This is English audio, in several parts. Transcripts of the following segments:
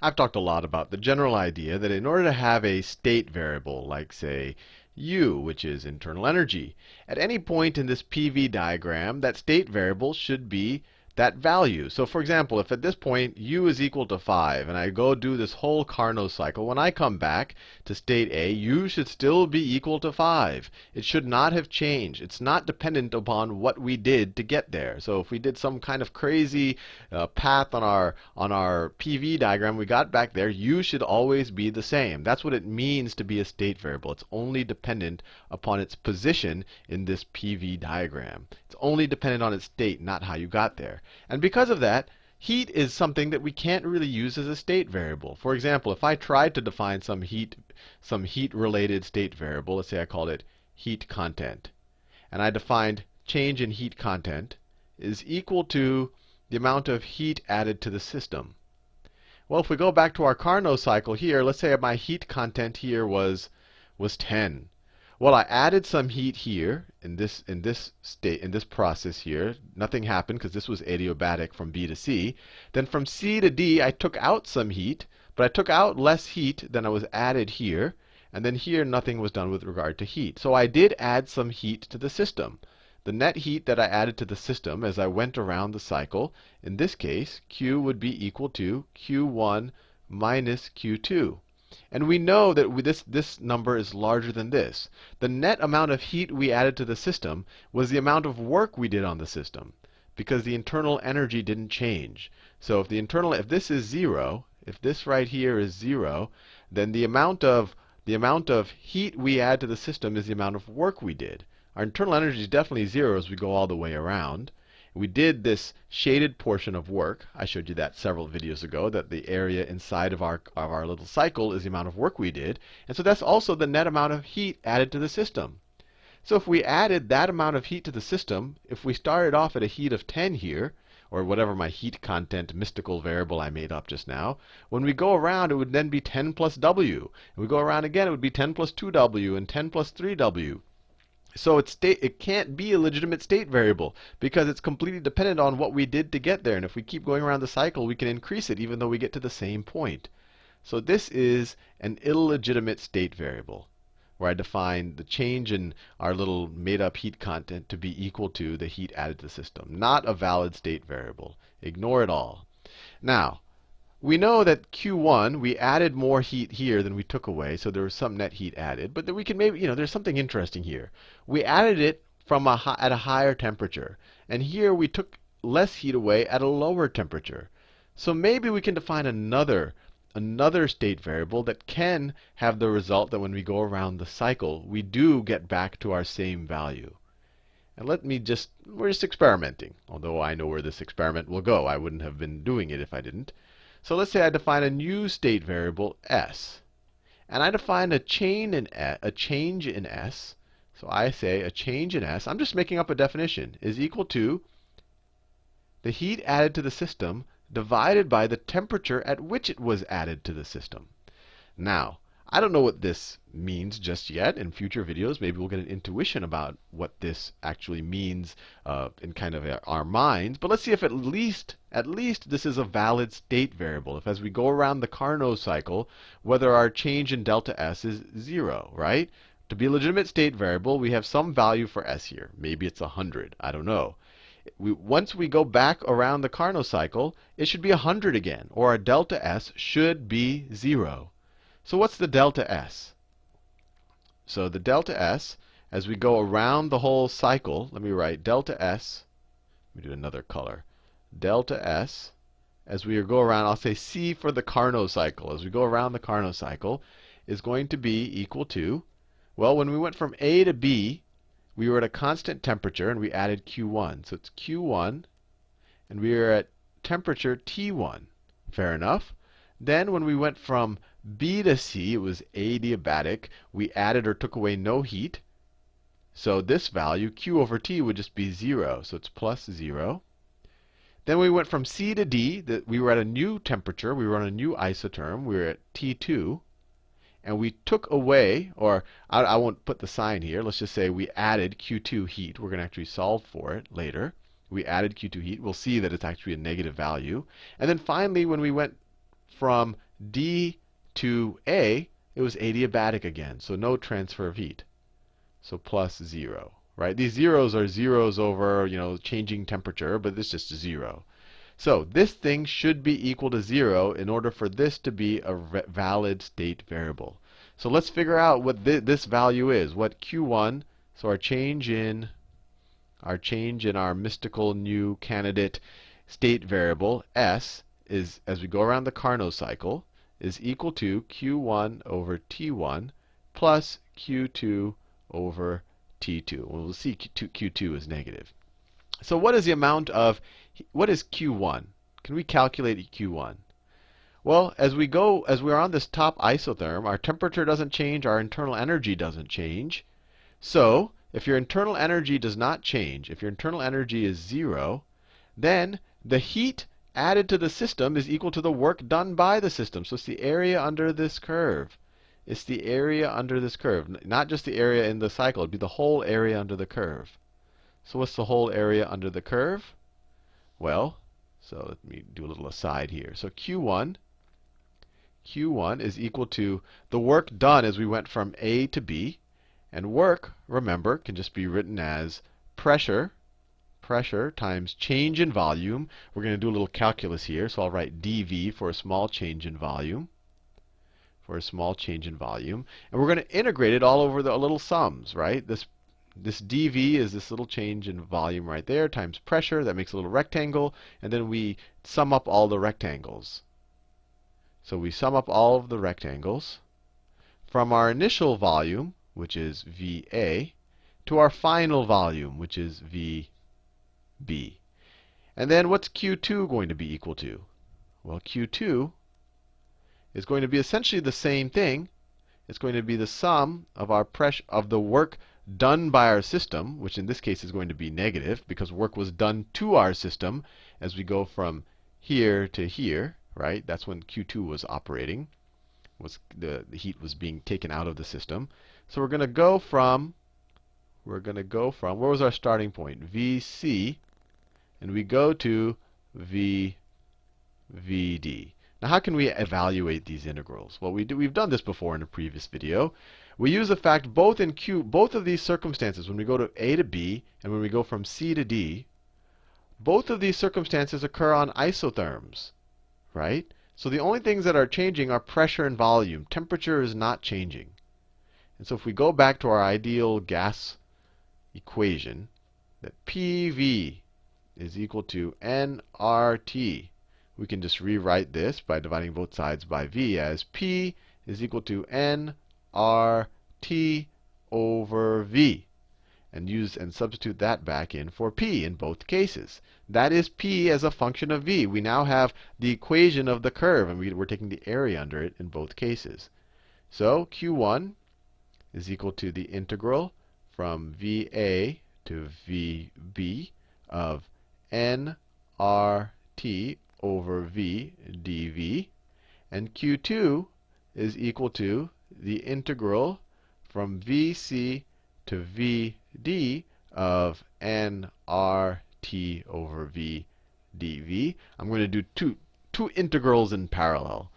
I've talked a lot about the general idea that in order to have a state variable, like say U, which is internal energy, at any point in this PV diagram, that state variable should be that value. So for example, if at this point U is equal to 5, and I go do this whole Carnot cycle, when I come back to state A, U should still be equal to 5. It should not have changed. It's not dependent upon what we did to get there. So if we did some kind of crazy path on our PV diagram, we got back there, U should always be the same. That's what it means to be a state variable. It's only dependent upon its position in this PV diagram. It's only dependent on its state, not how you got there. And because of that, heat is something that we can't really use as a state variable. For example, if I tried to define some heat-related state variable, let's say I called it heat content, and I defined change in heat content is equal to the amount of heat added to the system. Well, if we go back to our Carnot cycle here, let's say my heat content here was 10. Well, I added some heat here in this process here. Nothing happened because this was adiabatic from B to C. Then from C to D, I took out some heat, but I took out less heat than was added here. And then here, nothing was done with regard to heat. So I did add some heat to the system. The net heat that I added to the system as I went around the cycle, in this case, Q would be equal to Q1 minus Q2. And we know that this number is larger than this. The net amount of heat we added to the system was the amount of work we did on the system, because the internal energy didn't change. So if this is 0, if this right here is 0, then the amount of heat we add to the system is the amount of work we did. Our internal energy is definitely 0 as we go all the way around. We did this shaded portion of work. I showed you that several videos ago, that the area inside of our little cycle is the amount of work we did. And so that's also the net amount of heat added to the system. So if we added that amount of heat to the system, if we started off at a heat of 10 here, or whatever my heat content mystical variable I made up just now, when we go around, it would then be 10 plus W. And we go around again, it would be 10 plus 2W and 10 plus 3W. So it can't be a legitimate state variable because it's completely dependent on what we did to get there. And if we keep going around the cycle, we can increase it even though we get to the same point. So this is an illegitimate state variable, where I define the change in our little made-up heat content to be equal to the heat added to the system. Not a valid state variable. Ignore it all. Now, we know that Q1, we added more heat here than we took away, so there was some net heat added. But then we can maybe, there's something interesting here. We added it at a higher temperature. And here we took less heat away at a lower temperature. So maybe we can define another state variable that can have the result that when we go around the cycle, we do get back to our same value. And we're just experimenting. Although I know where this experiment will go. I wouldn't have been doing it if I didn't. So let's say I define a new state variable s. And I define a change in s. So I say a change in s, I'm just making up a definition, is equal to the heat added to the system divided by the temperature at which it was added to the system. Now, I don't know what this means just yet. In future videos, maybe we'll get an intuition about what this actually means in kind of our minds. But let's see if at least this is a valid state variable. If as we go around the Carnot cycle, whether our change in delta s is 0, right? To be a legitimate state variable, we have some value for s here. Maybe it's 100. I don't know. Once we go back around the Carnot cycle, it should be 100 again, or our delta s should be 0. So what's the delta s? So the delta s, as we go around the whole cycle, let me write delta s. Let me do another color. Delta s, as we go around, I'll say C for the Carnot cycle. As we go around the Carnot cycle, is going to be equal to, well, when we went from A to B, we were at a constant temperature, and we added Q1. So it's Q1, and we are at temperature T1. Fair enough. Then when we went from B to C, it was adiabatic. We added or took away no heat. So this value, Q over T, would just be 0. So it's plus 0. Then we went from C to D. We were at a new temperature. We were on a new isotherm. We were at T2. And we took away, or I won't put the sign here. Let's just say we added Q2 heat. We're going to actually solve for it later. We added Q2 heat. We'll see that it's actually a negative value. And then finally, when we went from D to A, it was adiabatic again, so no transfer of heat. So plus 0, right? These zeros are zeros over, changing temperature, but this is just a 0. So this thing should be equal to 0 in order for this to be a valid state variable. So let's figure out what this value is, what Q1, so our change in our mystical new candidate state variable, S, is, as we go around the Carnot cycle, is equal to Q1 over T1 plus Q2 over T2. Well, we'll see Q2 is negative. So what is what is Q1? Can we calculate Q1? Well, as we're on this top isotherm, our temperature doesn't change, our internal energy doesn't change. So if your internal energy does not change, if your internal energy is 0, then the heat added to the system is equal to the work done by the system. So it's the area under this curve. It's the area under this curve, not just the area in the cycle. It'd be the whole area under the curve. So what's the whole area under the curve? Well, so let me do a little aside here. So Q1 is equal to the work done as we went from A to B. And work, remember, can just be written as pressure times change in volume. We're going to do a little calculus here, so I'll write dV for a small change in volume. And we're going to integrate it all over the little sums, right? This dV is this little change in volume right there times pressure. That makes a little rectangle. And then we sum up all the rectangles. So we sum up all of the rectangles from our initial volume, which is VA, to our final volume, which is VB. And then what's Q2 going to be equal to? Well, Q2 is going to be essentially the same thing. It's going to be the sum of our of the work done by our system, which in this case is going to be negative because work was done to our system as we go from here to here, right? That's when Q2 was operating. The heat was being taken out of the system. So we're going to go from, where was our starting point? VC, and we go to VD. Now, how can we evaluate these integrals? Well, we've done this before in a previous video. We use the fact both of these circumstances, when we go to A to B and when we go from C to D, both of these circumstances occur on isotherms, right? So the only things that are changing are pressure and volume. Temperature is not changing. And so if we go back to our ideal gas equation, that PV is equal to nRT, we can just rewrite this by dividing both sides by V as P is equal to nRT over V. And substitute that back in for P in both cases. That is P as a function of V. We now have the equation of the curve, and we're taking the area under it in both cases. So Q1 is equal to the integral from VA to VB of nRT over V dV. And Q2 is equal to the integral from VC to VD of nRT over V dV. I'm going to do two integrals in parallel,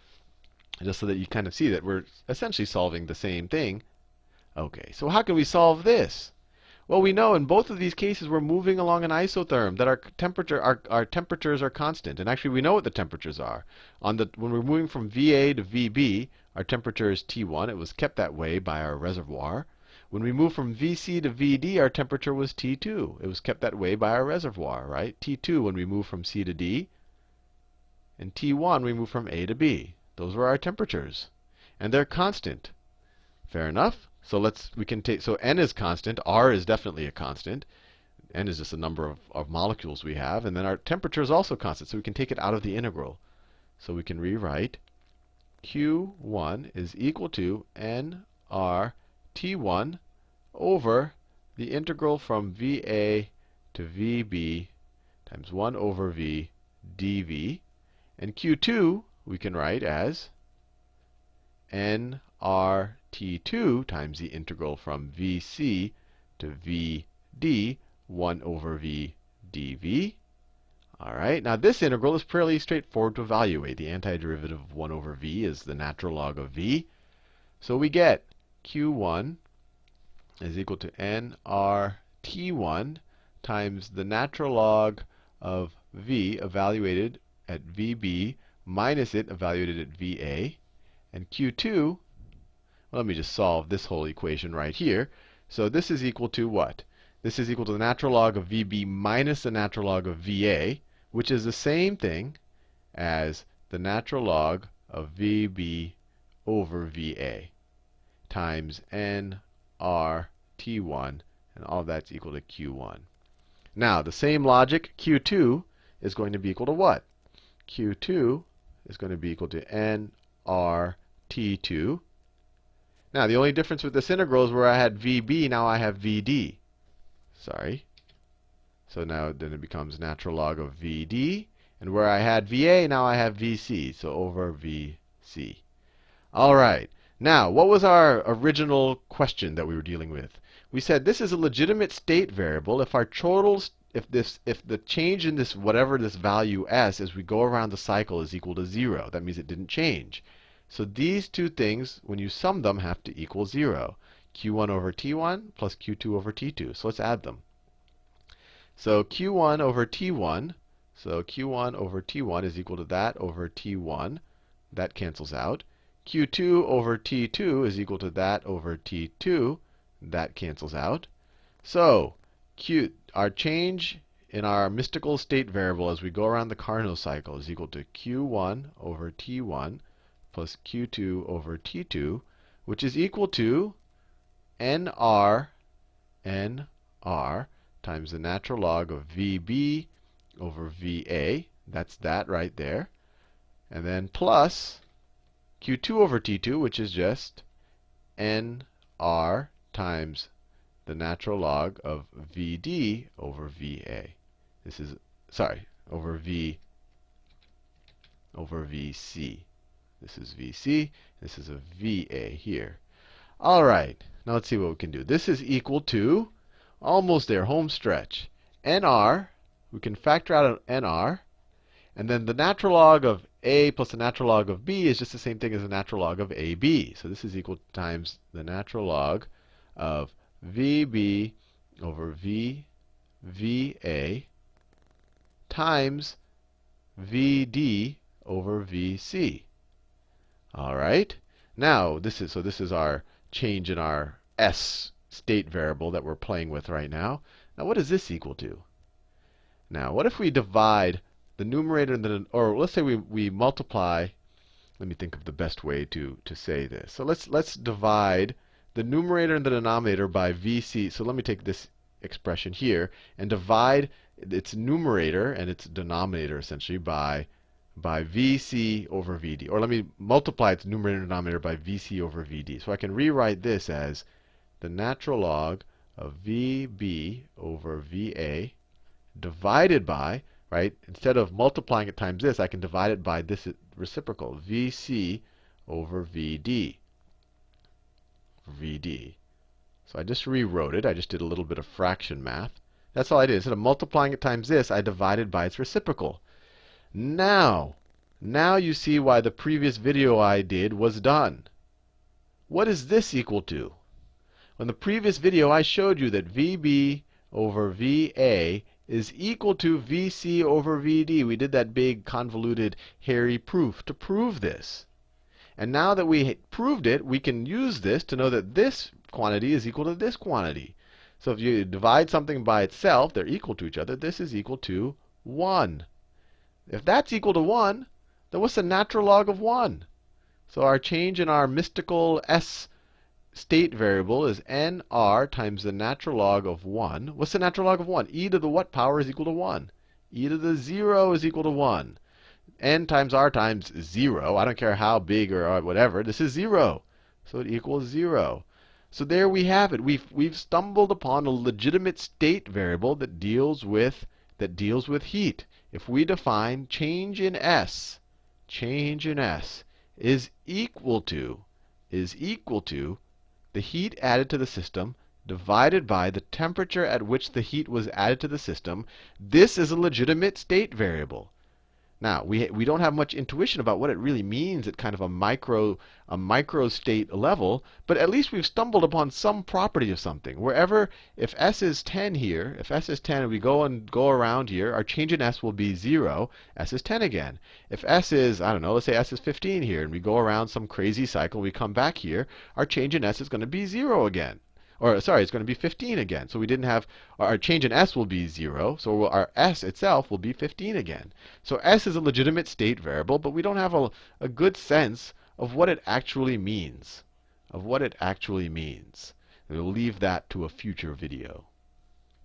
just so that you kind of see that we're essentially solving the same thing. Okay, so how can we solve this? Well, we know in both of these cases we're moving along an isotherm, that our temperatures are constant. And actually, we know what the temperatures are. When we're moving from VA to VB, our temperature is T1. It was kept that way by our reservoir. When we move from VC to VD, our temperature was T2. It was kept that way by our reservoir, right? T2 when we move from C to D, and T1 we move from A to B. Those were our temperatures, and they're constant. Fair enough. So so n is constant. R is definitely a constant. N is just the number of molecules we have, and then our temperature is also constant. So we can take it out of the integral. So we can rewrite Q1 is equal to nRT1 over the integral from VA to VB times 1 over V dV. And Q2 we can write as nRT2 times the integral from VC to VD 1 over V dV. All right, now this integral is fairly straightforward to evaluate. The antiderivative of 1 over v is the natural log of v. So we get q1 is equal to nrt1 times the natural log of v evaluated at vb minus it evaluated at va. And q2, well, let me just solve this whole equation right here. So this is equal to what? This is equal to the natural log of vb minus the natural log of va, which is the same thing as the natural log of vb over va times nrt1, and all that's equal to q1. Now, the same logic, q2 is going to be equal to what? q2 is going to be equal to nrt2. Now, the only difference with this integral is where I had vb, now I have vd. Sorry. So now then it becomes natural log of vd. And where I had va, now I have vc. So over vc. All right. Now, what was our original question that we were dealing with? We said this is a legitimate state variable if our totals, if the change in this whatever this value s as we go around the cycle is equal to 0. That means it didn't change. So these two things, when you sum them, have to equal 0. q1 over t1 plus q2 over t2. So let's add them. So q1 over t1, so q1 over t1 is equal to that over t1. That cancels out. q2 over t2 is equal to that over t2. That cancels out. So our change in our mystical state variable as we go around the Carnot cycle is equal to q1 over t1 plus q2 over t2, which is equal to nr times the natural log of vb over va. That's that right there. And then plus q2 over t2, which is just nr times the natural log of vd over va. This is, sorry, over vc. This is vc. This is a va here. All right. Now let's see what we can do. This is equal to, almost there, home stretch. nr, we can factor out an nr. And then the natural log of a plus the natural log of b is just the same thing as the natural log of ab. So this is equal to times the natural log of vb over va times vd over vc. All right. Now, this is our change in our s state variable that we're playing with right now. Now, what is this equal to? Now, what if we divide the numerator and the, or let's say we multiply. Let me think of the best way to say this. So let's divide the numerator and the denominator by vc. So let me take this expression here and divide its numerator and its denominator essentially by vc over vd. Or let me multiply its numerator and denominator by vc over vd. So I can rewrite this as the natural log of vb over va divided by, right? Instead of multiplying it times this, I can divide it by this reciprocal, vc over vd. So I just rewrote it. I just did a little bit of fraction math. That's all I did. Instead of multiplying it times this, I divided by its reciprocal. Now you see why the previous video I did was done. What is this equal to? In the previous video, I showed you that vb over va is equal to vc over vd. We did that big, convoluted, hairy proof to prove this. And now that we proved it, we can use this to know that this quantity is equal to this quantity. So if you divide something by itself, they're equal to each other. This is equal to 1. If that's equal to 1, then what's the natural log of 1? So our change in our mystical s state variable is nr times the natural log of 1. What's the natural log of 1? E to the what power is equal to 1? E to the 0 is equal to 1. N times r times 0. I don't care how big or whatever. This is 0. So it equals 0. So there we have it. We've stumbled upon a legitimate state variable that deals with heat. If we define change in s is equal to the heat added to the system divided by the temperature at which the heat was added to the system. This is a legitimate state variable. Now, we don't have much intuition about what it really means at kind of a micro state level, but at least we've stumbled upon some property of something. Wherever, if S is 10 here, if S is 10 and we go around here, our change in S will be 0. S is 10 again. If S is, I don't know, let's say S is 15 here, and we go around some crazy cycle, we come back here, our change in S is going to be 0 again. Or sorry, it's going to be 15 again. So we didn't have, our change in S will be 0. So our S itself will be 15 again. So S is a legitimate state variable, but we don't have a good sense of what it actually means. We'll leave that to a future video.